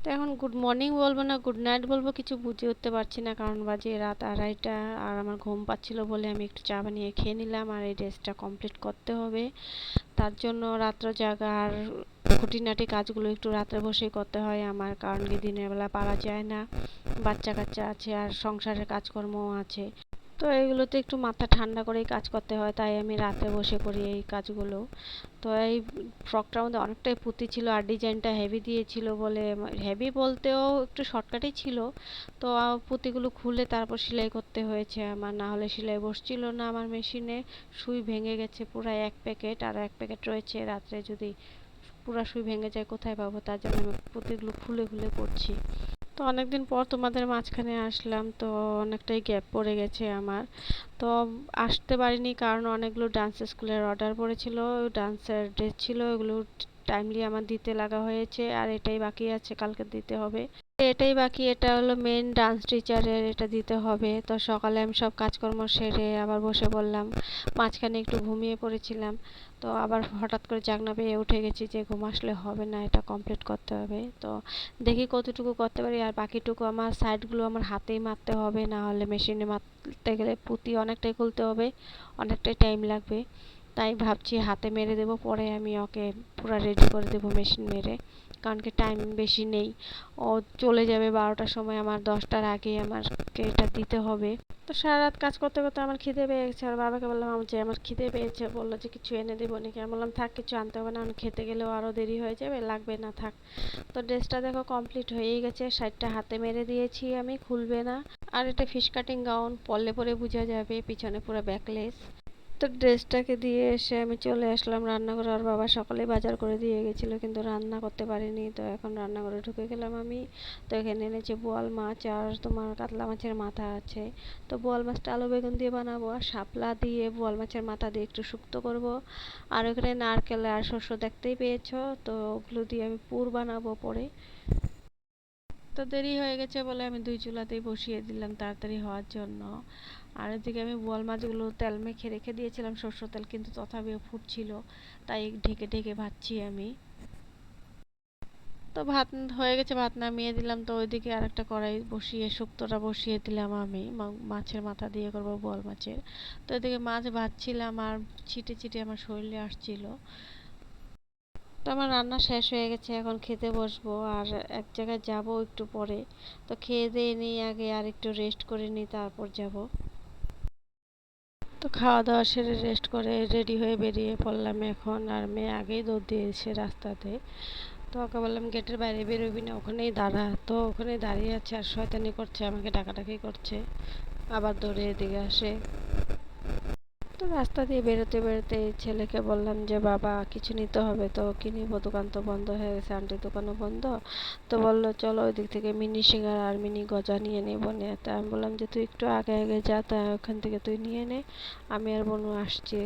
তো এখন good morning বলবো না গুড নাইট বলবো কিছু বুঝে উঠতে পারছি না, কারণ বাজে রাত 2:30। আর আমার ঘুম পাচ্ছিল বলে আমি একটু চা বানিয়ে খেয়ে নিলাম, আর এই ড্রেসটা কমপ্লিট করতে হবে। তার জন্য রাত্র জাগা আর খুঁটিনাটি কাজগুলো একটু রাত্রে বসেই করতে হয় আমার, কারণ কি দিনের বেলা পারা যায় না। বাচ্চা কাচ্চা আছে আর সংসারের কাজকর্মও আছে। তো এগুলোতে একটু মাথা ঠান্ডা করেই কাজ করতে হয়, তাই আমি রাতে বসে করি এই কাজগুলো। তো এই ফ্রকটার মধ্যে অনেকটাই পুঁতি ছিল আর ডিজাইনটা হেভি দিয়েছিল বলে, হেভি বলতেও একটু শর্টকাটই ছিল। তো পুঁতিগুলো খুলে তারপর সেলাই করতে হয়েছে আমার, না হলে সেলাই বসছিল না আমার মেশিনে। সুই ভেঙে গেছে পুরো এক প্যাকেট, আর এক প্যাকেট রয়েছে। রাত্রে যদি পুরা সুই ভেঙে যায় কোথায় পাবো, তার জন্য আমি পুঁতিগুলো খুলে খুলে করছি। তো অনেকদিন পর তোমাদের মাঝখানে আসলাম, তো অনেকটাই গ্যাপ পড়ে গেছে আমার। তো আসতে পারিনি কারণ অনেকগুলো ডান্স স্কুলের অর্ডার পড়েছিল, ডান্সের ড্রেস ছিল, ওগুলো টাইমলি আমার দিতে লাগা হয়েছে। আর এটাই বাকি আছে, কালকে দিতে হবে। এটাই বাকি, এটা হলো মেন ডান্স টিচারের, এটা দিতে হবে। তো সকালে আমি সব কাজকর্ম সেরে আবার বসে পড়লাম। মাঝখানে একটু ঘুমিয়ে পড়েছিলাম, তো আবার হঠাৎ করে জাগনা পেয়ে উঠে গেছি যে ঘুম আসলে হবে না, এটা কমপ্লিট করতে হবে। তো দেখি কতটুকু করতে পারি, আর বাকিটুকু আমার সাইডগুলো আমার হাতেই মারতে হবে, না হলে মেশিনে মারতে গেলে পুঁতি অনেকটাই খুলতে হবে, অনেকটাই টাইম লাগবে। তাই ভাবছি হাতে মেরে দেবো, পরে আমি ওকে পুরো রেডি করে দেবো মেশিন মেরে, কারণ কি টাইম বেশি নেই। ও চলে যাবে 12টার সময়, আমার 10টার আগে আমাকে এটা দিতে হবে। তো সারা রাত কাজ করতে করতে আমার খিদে পেয়ে গেছে, আর বাবাকে বললাম যে আমার খিদে পেয়েছে, বললো যে কিছু এনে দেবো নাকি। আমি বললাম থাক, কিছু আনতে হবে না, আমি খেতে গেলেও আরও দেরি হয়ে যাবে, লাগবে না, থাক। তো ড্রেসটা দেখো কমপ্লিট হয়েই গেছে, সাইডটা হাতে মেরে দিয়েছি আমি, খুলবে না। আর এটা ফিশ কাটিং গাউন, পরলে পরে বোঝা যাবে, পিছনে পুরো ব্যাকলেস। তো ড্রেসটাকে দিয়ে এসে আমি চলে আসলাম রান্নাঘরে। আর বাবা সকালে বাজার করে দিয়ে গেছিলো, কিন্তু রান্না করতে পারিনি, তো এখন রান্নাঘরে ঢুকে গেলাম আমি। তো এখানে এনেছে বোয়াল মাছ আর তোমার কাতলা মাছের মাথা আছে। তো বোয়াল মাছটা আলু বেগুন দিয়ে বানাবো, আর শাপলা দিয়ে বোয়াল মাছের মাথা দিয়ে একটু শুক্তো করব। আর ওখানে নারকেল আর শস্য দেখতেই পেয়েছো, তো ওগুলো দিয়ে আমি পুর বানাবো পরে। তো দেরি হয়ে গেছে বলে আমি দুই চুলাতেই বসিয়ে দিলাম তাড়াতাড়ি হওয়ার জন্য। আর এদিকে আমি বোয়াল মাছগুলো তেল মেখে রেখে দিয়েছিলাম, সরষের তেল, কিন্তু তথাপিও ফুটছিল, তাই ঢেকে ঢেকে ভাজছি আমি। তো ভাত হয়ে গেছে, ভাত নামিয়ে দিলাম। তো ওইদিকে আরেকটা কড়াই বসিয়ে শুক্তোটা বসিয়ে দিলাম আমি, মাছের মাথা দিয়ে করবো বোয়াল মাছের। তো এদিকে মাছ ভাজছিলাম আর ছিটে ছিটে আমার শরীরে আসছিল। তো আমার রান্না শেষ হয়ে গেছে, এখন খেতে বসবো। আর এক জায়গায় যাব একটু পরে, তো খেয়ে দিয়ে নিই আগে, আর একটু রেস্ট করে নিই, তারপর যাব। তো খাওয়া দাওয়া সেরে রেস্ট করে রেডি হয়ে বেরিয়ে পড়লাম এখন। আর মেয়ে আগেই দৌড় দিয়েছে রাস্তাতে। তো ওকে বললাম গেটের বাইরে বেরোবি না, ওখানেই দাঁড়া। তো ওখানেই দাঁড়িয়ে আছে আর শয়তানি করছে, আমাকে ডাকাডাকি করছে, আবার দৌড়ে এদিকে আসে। তো রাস্তা দিয়ে বেরোতে বেরোতে ছেলেকে বললাম যে বাবা কিছু নিতে হবে, তো কি নিবো, দোকান তো বন্ধ হয়ে গেছে, আন্টির দোকানও বন্ধ। তো বললো চলো ওই দিক থেকে মিনি সিঙ্গারা আর মিনি গজা নিয়ে নেবো নিয়ে। তা আমি বললাম যে তুই একটু আগে আগে যা, তা ওখান থেকে তুই নিয়ে নে, আমি আর বোনও আসছি।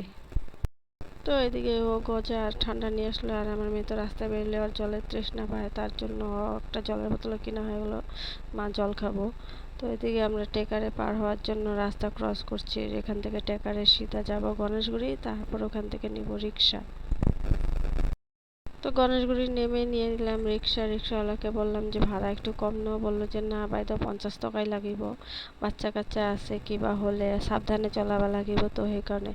তো এদিকে ও গজা আর ঠান্ডা নিয়ে আসলো, আর আমার মেয়ে তো রাস্তায় বেরোলে আর জলের তৃষ্ণা পায়, তার জন্য একটা জলের বোতলও কিনা হয়ে গেলো, মা জল খাবো। তো এদিকে আমরা টেকারে পার হওয়ার জন্য রাস্তা ক্রস করছি, এখান থেকে টেকারে সিধা যাব গণেশগুড়ি, তারপর ওখান থেকে নিব রিক্সা। তো গণেশগুড়ি নেমে নিয়ে নিলাম রিক্সা। রিক্সাওয়ালাকে বললাম যে ভাড়া একটু কম নাও, বললো যে না বাইদ 50 টাকাই লাগিব, বাচ্চা কাচ্চা আছে কিবা হলে সাবধানে চলাবা লাগিব, তো সেই কারণে।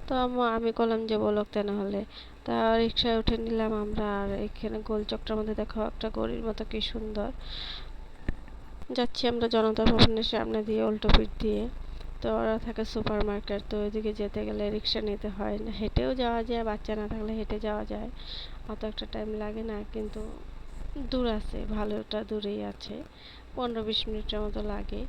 তো আমি বললাম যে বলক হলে। তা রিক্সায় উঠে নিলাম আমরা। আর এখানে গোলচক্রের মধ্যে দেখো একটা গড়ির মতো কি সুন্দর। যাচ্ছি আমরা জনতা ভবনের সামনে দিয়ে, উল্টো পিঠ দিয়ে। তো ওরা থাকে সুপার মার্কেট, তো ওইদিকে যেতে গেলে রিক্সা নিতে হয় না, হেঁটেও যাওয়া যায়, বাচ্চা না থাকলে হেঁটে যাওয়া যায়, অত একটা টাইম লাগে না। কিন্তু দূর আছে, ভালোটা দূরেই আছে, 15-20 মিনিটের মতো লাগে।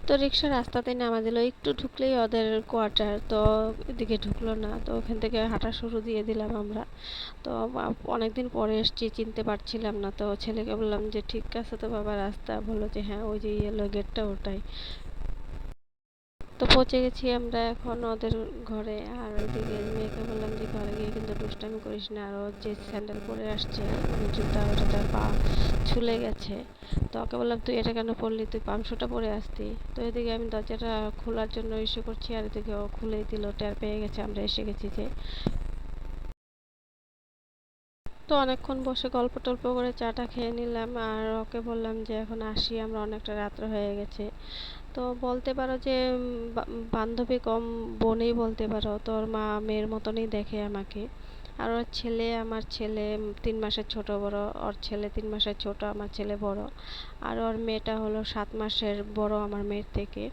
তো রিক্সা রাস্তাতেই নামা দিল, একটু ঢুকলেই ওদের কোয়ার্টার, তো এদিকে ঢুকলো না। তো ওখান থেকে হাঁটা শুরু দিয়ে দিলাম আমরা। তো অনেকদিন পরে এসছি, চিনতে পারছিলাম না। তো ছেলেকে বললাম যে ঠিক আছে তো বাবা রাস্তা, বললো যে হ্যাঁ ওই যে ইয়েলো গেটটা ওটাই। তো পৌঁছে গেছি আমরা এখন ওদের ঘরে। আর ওইদিকে মেয়েকে বললাম যে ঘরে গিয়ে কিন্তু দুষ্টামি করিস না, আর ও যে স্যান্ডেল পরে আসছে মানে জুতা, ওটা তার পা ছুলে গেছে। তো ওকে বললাম তুই এটা কেন পরলি, তুই পামশুটা পরে আসতি। তো এদিকে আমি দরজাটা খোলার জন্য ইস্যু করছি, আর এদিকে ও খুলেই দিল, টের পেয়ে গেছে আমরা এসে গেছি যে। তো অনেকক্ষণ বসে গল্প টল্প করে চাটা খেয়ে নিলাম আর ওকে বললাম যে এখন আসি, আমরা অনেকটা রাত্র হয়ে গেছে। তো বলতে পারো যে বান্ধবী কম বোনই বলতে পারো। তোর মা মেয়ের মতনই দেখে আমাকে। আর ওর ছেলে, আমার ছেলে 3 মাসের ছোট বড়। ওর ছেলে 3 মাসের ছোট, আমার ছেলে বড়। আর ওর মেয়েটা হলো 7 মাসের বড় আমার মেয়ের থেকে।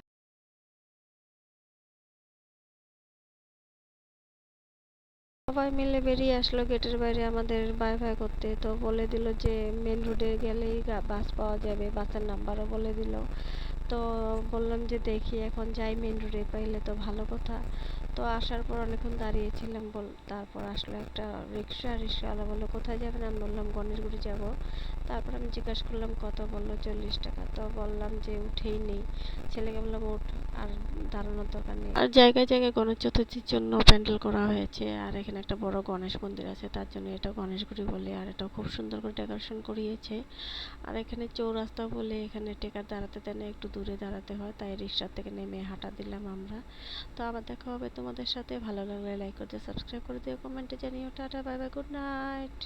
সবাই মিলে বেরিয়ে আসলো গেটের বাইরে আমাদের বাই বাই করতে। তো বলে দিল যে মেন রোডে গেলেই বাস পাওয়া যাবে, বাসের নাম্বারও বলে দিল। তো বললাম যে দেখি এখন যাই, মেন রোডে পাইলে তো ভালো কথা। তো আসার পর অনেকক্ষণ দাঁড়িয়েছিলাম, তারপর আসলো একটা রিক্সা। রিক্সাওয়ালা বললো কোথায় যাবেন, আমি বললাম গণেশগুড়ি যাব। তারপর আমি জিজ্ঞাসা করলাম কত, বললো 40 টাকা। তো বললাম যে উঠেই নেই। ছেলেকে বললাম ওঠ, আর দাঁড়ানোর দরকার নেই। আর জায়গায় জায়গায় গণেশ চতুর্থীর জন্য প্যান্ডেল করা হয়েছে। আর এখানে একটা বড় গণেশ মন্দির আছে, তার জন্য এটা গণেশগুড়ি বলে। আর এটা খুব সুন্দর করে ডেকোরেশন করিয়েছে। আর এখানে চৌরাস্তা বলে, এখানে টেকার দাঁড়াতে দেয় না, একটু দূরে দাঁড়াতে হয়, তাই রিক্সা থেকে নেমে হাঁটা দিলাম আমরা। তো আবার দেখা হবে তোমাদের সাথে। ভালো লাগলে লাইক করতে, সাবস্ক্রাইব করে দিও, কমেন্টে জানিও। Tata, bye bye, good night.